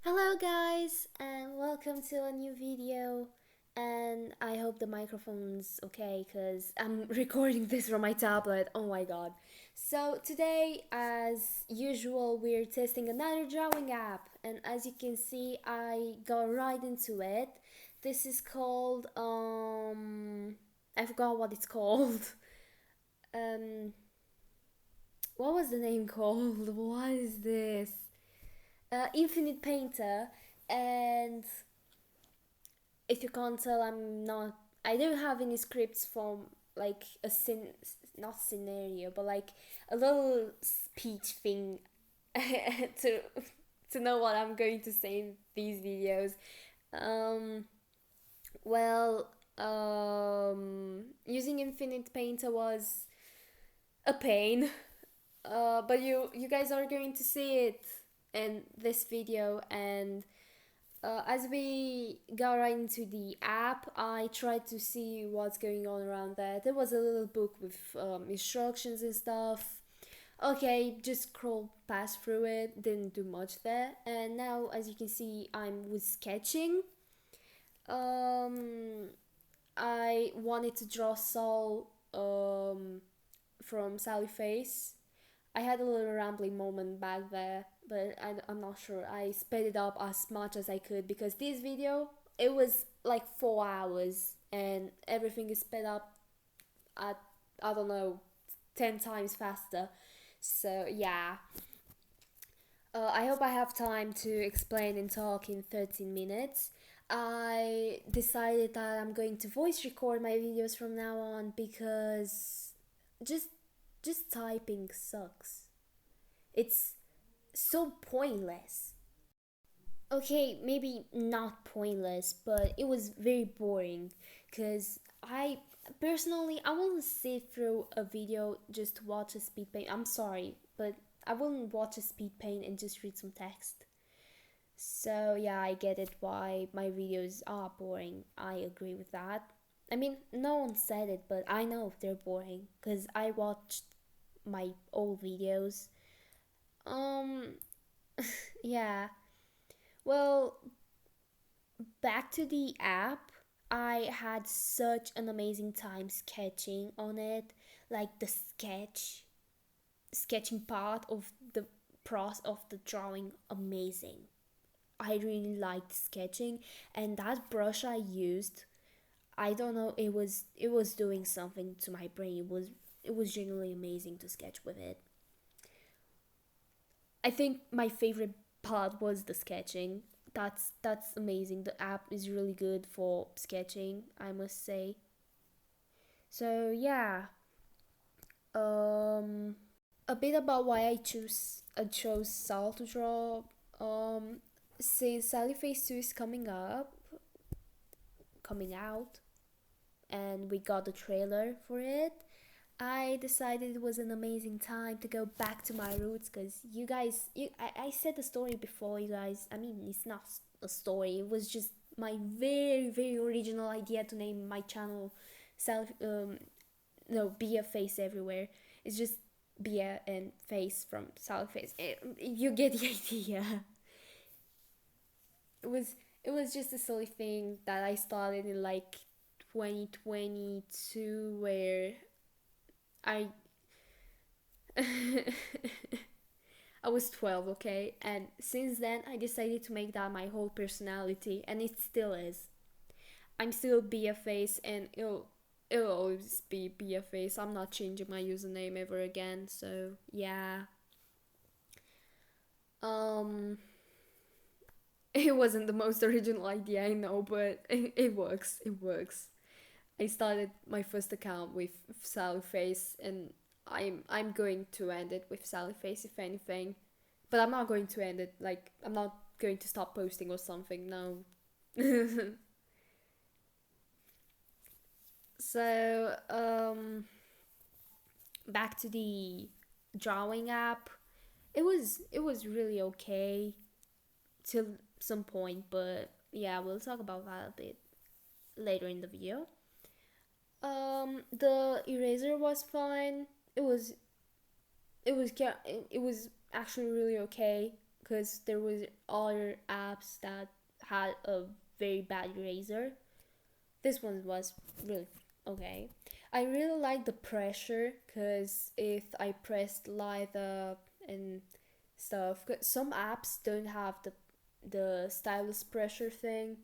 Hello guys and welcome to a new video, and I hope the microphone's okay because I'm recording this from my tablet. Oh my god. So today, as usual, we're testing another drawing app, and as you can see I got right into it. This is called I forgot what it's called. um what was the name called? What is this? Infinite Painter. And if you can't tell, I don't have any scripts from like not scenario, but like a little speech thing to know what I'm going to say in these videos. Um, well, using Infinite Painter was a pain, but you guys are going to see it in this video. And as we got right into the app, I tried to see what's going on around there. There was a little book with instructions and stuff. Okay, just scroll past through it, didn't do much there. And now, as you can see, I'm with sketching. Um, I wanted to draw Saul from Sally Face. I had a little rambling moment back there, but I'm not sure. I sped it up as much as I could because this video, it was like 4 hours and everything is sped up at, I don't know, 10 times faster. So yeah, I hope I have time to explain and talk in 13 minutes. I decided that I'm going to voice record my videos from now on because just just typing sucks. It's so pointless. Okay, maybe not pointless, but it was very boring because I personally I wouldn't sit through a video just to watch a speed paint. I'm sorry, but I wouldn't watch a speed paint and just read some text. So yeah, I get it why my videos are boring. I agree with that. I mean, no one said it, but I know they're boring because I watched my old videos. Um, yeah. Well, back to the app. I had such an amazing time sketching on it. Like the sketching part of the process of the drawing, amazing. I really liked sketching, and that brush I used, I don't know, it was doing something to my brain. It was genuinely amazing to sketch with it. I think my favorite part was the sketching. That's amazing. The app is really good for sketching, I must say. So yeah, um, a bit about why I chose Sal to draw. Um, since Sally Face 2 is coming out, and we got the trailer for it, I decided it was an amazing time to go back to my roots because I said the story before, you guys. I mean, it's not a story, it was just my very, very original idea to name my channel self, no, Be a Face Everywhere. It's just Bia and Face from South Face. You get the idea. It was it was just a silly thing that I started in like 2022 where I I was 12, okay? And since then, I decided to make that my whole personality, and it still is. I'm still BFAce, and it'll always be BFAce. I'm not changing my username ever again, so yeah. Um, it wasn't the most original idea, I know, but it works. It works. I started my first account with Sally Face, and I'm going to end it with Sally Face if anything. But I'm not going to end it like I'm not going to stop posting or something. No. So back to the drawing app. It was really okay till some point, but yeah, we'll talk about that a bit later in the video. The eraser was fine. It was it was actually really okay because there was other apps that had a very bad eraser. This one was really okay. I really like the pressure because if I pressed light up and stuff, 'cause some apps don't have the stylus pressure thing,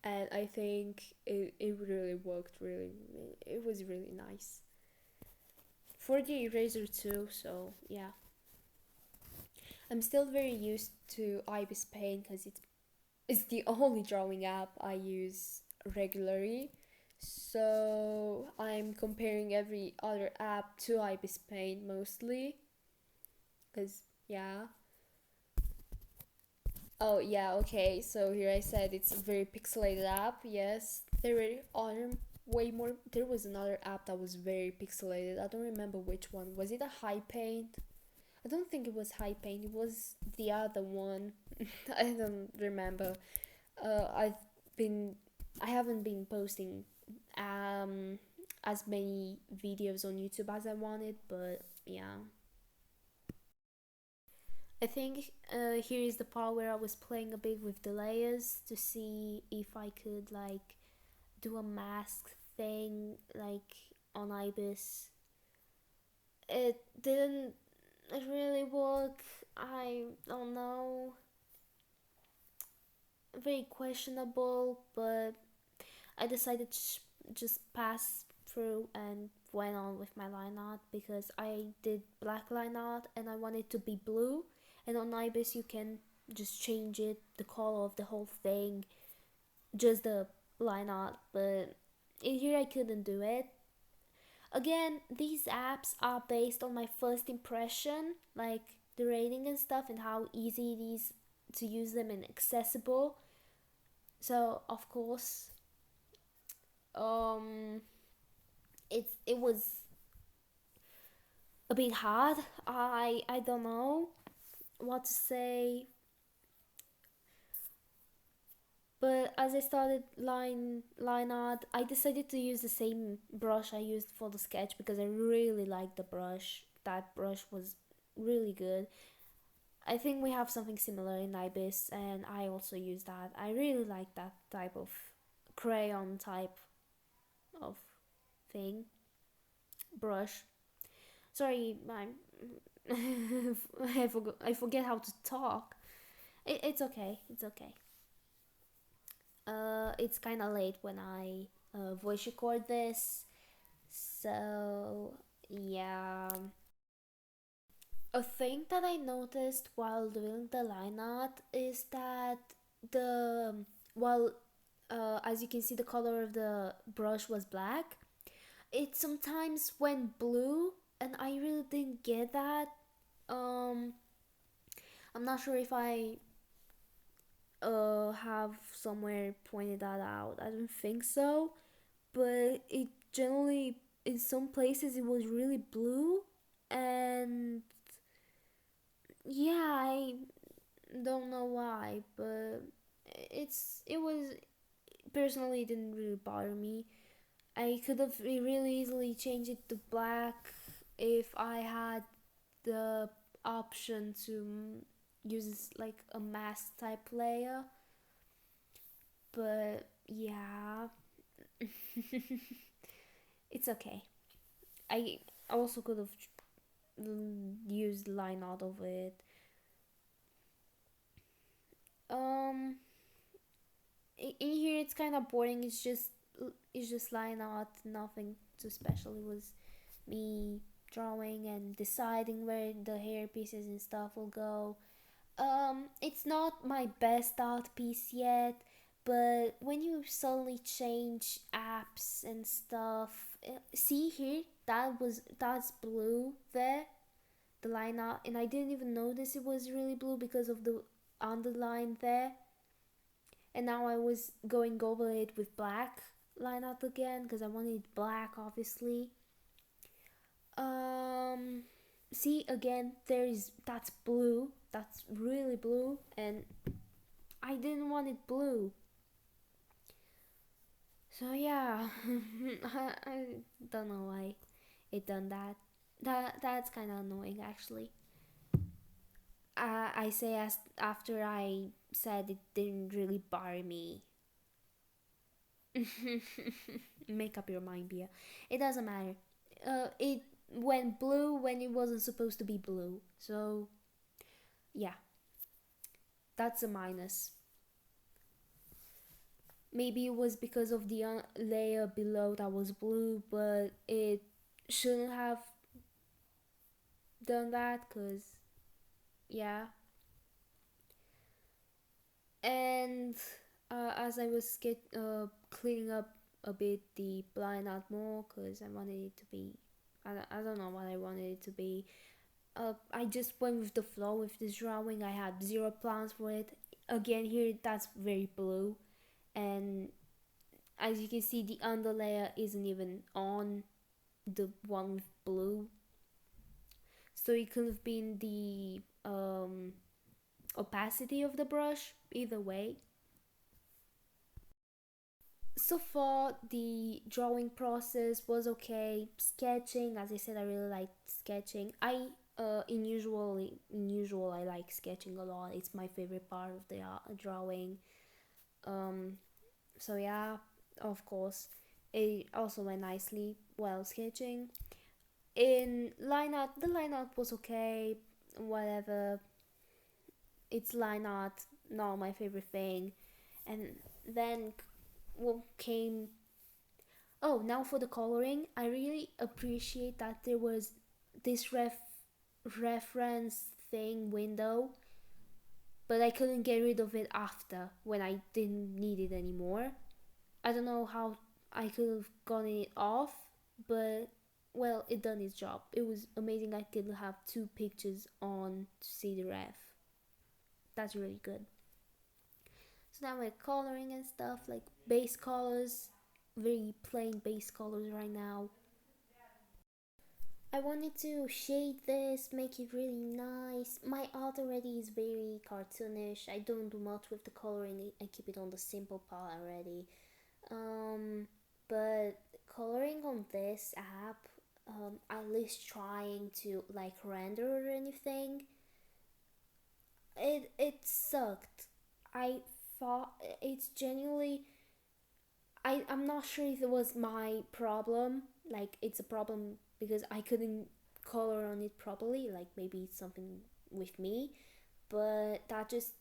and I think it really worked really, it was really nice for the eraser too. So yeah, I'm still very used to ibis paint because it's the only drawing app I use regularly. So I'm comparing every other app to ibis paint mostly because yeah. Oh yeah, okay. So here I said it's a very pixelated app. Yes, there were other way more. There was another app that was very pixelated. I don't remember which one. Was it a high paint? I don't think it was high paint. It was the other one. I don't remember. I've been. I haven't been posting um as many videos on YouTube as I wanted, but yeah. I think here is the part where I was playing a bit with the layers to see if I could like do a mask thing like on ibis. It didn't really work. I don't know. Very questionable, but I decided to just pass through and went on with my line art because I did black line art and I wanted to be blue, and on ibis you can just change it, the color of the whole thing, just the line art, but in here I couldn't do it. Again, these apps are based on my first impression, like the rating and stuff, and how easy it is to use them and accessible. So of course, um, it was a bit hard. I don't know what to say, but as I started line art, I decided to use the same brush I used for the sketch because I really liked the brush. That brush was really good. I think we have something similar in ibis, and I also use that. I really like that type of crayon type of thing, brush. Sorry, I forget how to talk. It's okay. It's okay. It's kind of late when I voice record this, so yeah. A thing that I noticed while doing the line art is that the while as you can see the color of the brush was black, it sometimes went blue, and I really didn't get that. um I'm not sure if I have somewhere pointed that out. I don't think so, but it generally in some places it was really blue, and yeah, I don't know why, but it was personally, it didn't really bother me. I could have really easily changed it to black if I had the option to use like a mask type layer, but yeah. It's okay. I also could have used line out of it. um in here it's kind of boring. It's just line art, nothing too special. It was me drawing and deciding where the hair pieces and stuff will go. It's not my best art piece yet, but when you suddenly change apps and stuff, see here, that's blue there, the line art, and I didn't even notice it was really blue because of the underline there. And now I was going over it with black line art again because I wanted black, obviously. Um, See again, that's blue. That's really blue, and I didn't want it blue. So yeah, I don't know why it done that. That's kind of annoying actually. I say as after I said it didn't really bother me. Make up your mind, Bia. It doesn't matter. It went blue when it wasn't supposed to be blue. So yeah, that's a minus. Maybe it was because of the layer below that was blue, but it shouldn't have done that, cause yeah. And as I was cleaning up a bit the blind out more, cause I wanted it to be, I don't know what I wanted it to be. I just went with the flow with this drawing. I had zero plans for it. Again, here that's very blue, and as you can see, the underlayer isn't even on the one with blue, so it could have been the opacity of the brush. Either way, so far the drawing process was okay. Sketching, as I said, I really like sketching. I in usual I like sketching a lot. It's my favorite part of the drawing. um so yeah, of course it also went nicely while sketching. In line art, the line art was okay, whatever. It's line art, not my favorite thing. And then what came, oh, now for the coloring, I really appreciate that there was this reference thing window, but I couldn't get rid of it after when I didn't need it anymore. I don't know how I could have gotten it off, but well, it done its job. It was amazing. I could have two pictures on to see the ref. That's really good. So now we're coloring and stuff like base colors, very plain base colors right now. I wanted to shade this, make it really nice. My art already is very cartoonish. I don't do much with the coloring. I keep it on the simple part already. Um, but coloring on this app, at least trying to like render or anything, it sucked. I thought it's genuinely, I'm not sure if it was my problem, like it's a problem because I couldn't color on it properly, like maybe it's something with me, but that just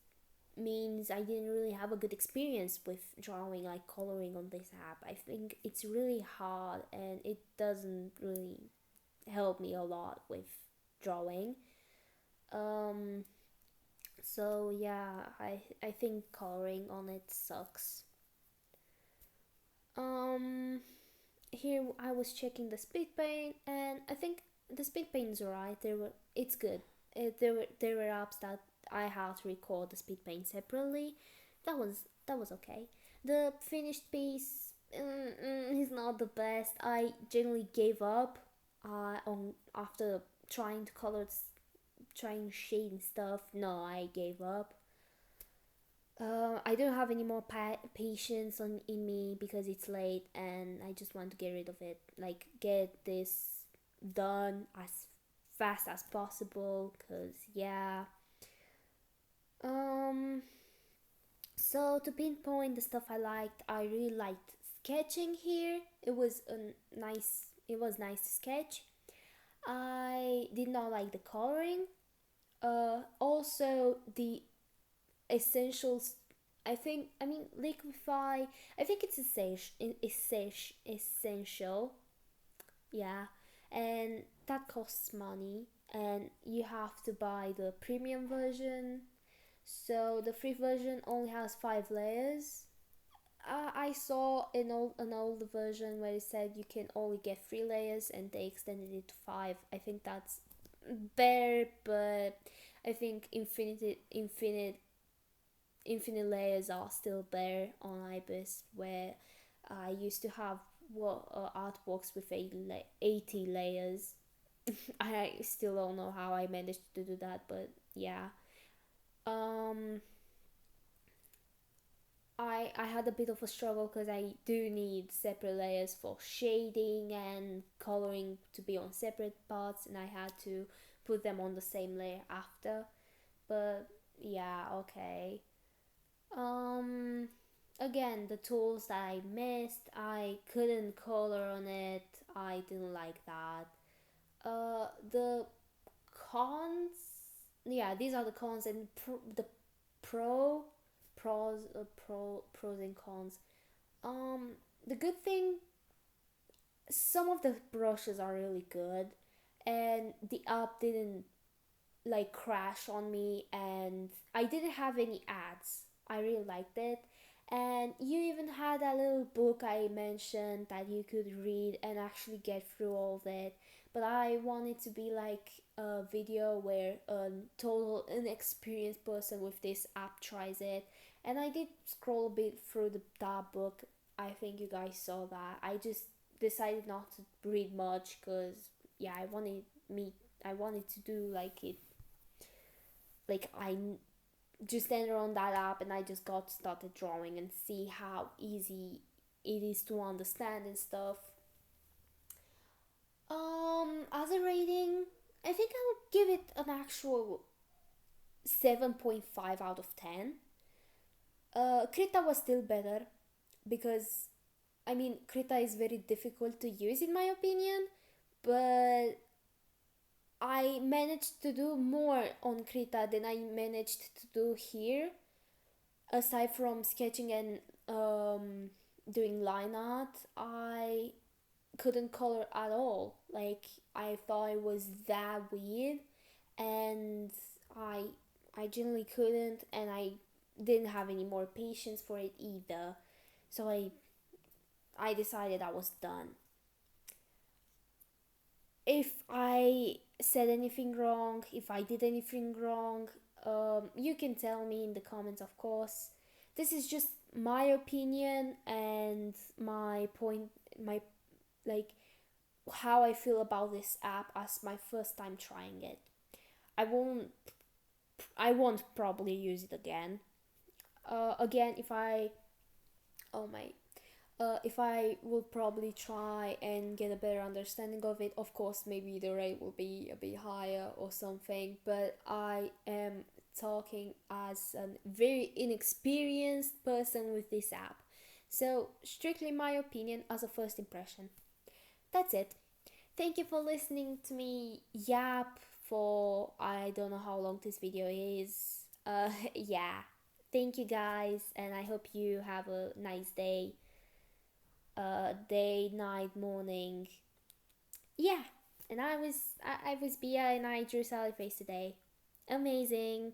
means I didn't really have a good experience with drawing, like coloring on this app. I think it's really hard and it doesn't really help me a lot with drawing. Um, so yeah, I think coloring on it sucks. Um, Here I was checking the speed paint, and I think the speed paint is alright. It's good. There were apps that I had to record the speed paint separately. That was okay. The finished piece is not the best. I generally gave up on after trying to trying shading stuff. No, I gave up. I don't have any more patience in me because it's late and I just want to get rid of it. Like, get this done as fast as possible. Cause yeah. Um. So to pinpoint the stuff I liked, I really liked sketching here. It was a nice. It was nice to sketch. I did not like the coloring. Also the essentials, I mean liquify, I think it's essential, yeah, and that costs money and you have to buy the premium version. So the free version only has 5 layers. I saw an old version where it said you can only get 3 layers and they extended it to 5. I think that's better, but I think infinite layers are still there on ibis, where I used to have artworks with 80 layers. I still don't know how I managed to do that, but yeah. um I had a bit of a struggle because I do need separate layers for shading and coloring to be on separate parts, and I had to put them on the same layer after. but yeah, okay. Um, Again, the tools that I missed, I couldn't color on it. I didn't like that. The cons, yeah, these are the cons and the pro, pros and cons. Um, the good thing, some of the brushes are really good, and the app didn't like crash on me, and I didn't have any ads. I really liked it. And you even had a little book I mentioned that you could read and actually get through all of it. But I wanted to be like a video where a total inexperienced person with this app tries it. And I did scroll a bit through that book. I think you guys saw that. I just decided not to read much because yeah, I wanted to do like it, like just enter on that app and I just got started drawing and see how easy it is to understand and stuff. As a rating, I think I would give it an actual 7.5 out of 10. Krita was still better because I mean Krita is very difficult to use in my opinion, but I managed to do more on Krita than I managed to do here, aside from sketching and doing line art. I couldn't color at all. Like I thought it was that weird, and I I generally couldn't, and I didn't have any more patience for it either. So I decided I was done. If I said anything wrong, if I did anything wrong, you can tell me in the comments, of course. This is just my opinion and my point, my like how I feel about this app as my first time trying it. I won't, I won't probably use it again. Again, if I, oh my, if I will probably try and get a better understanding of it, of course, maybe the rate will be a bit higher or something, but I am talking as a very inexperienced person with this app. So, strictly my opinion as a first impression. That's it. Thank you for listening to me yap for I don't know how long this video is. Yeah. Thank you guys, and I hope you have a nice day, day, night, morning. Yeah, and I was Bia and I drew Sally face today. Amazing.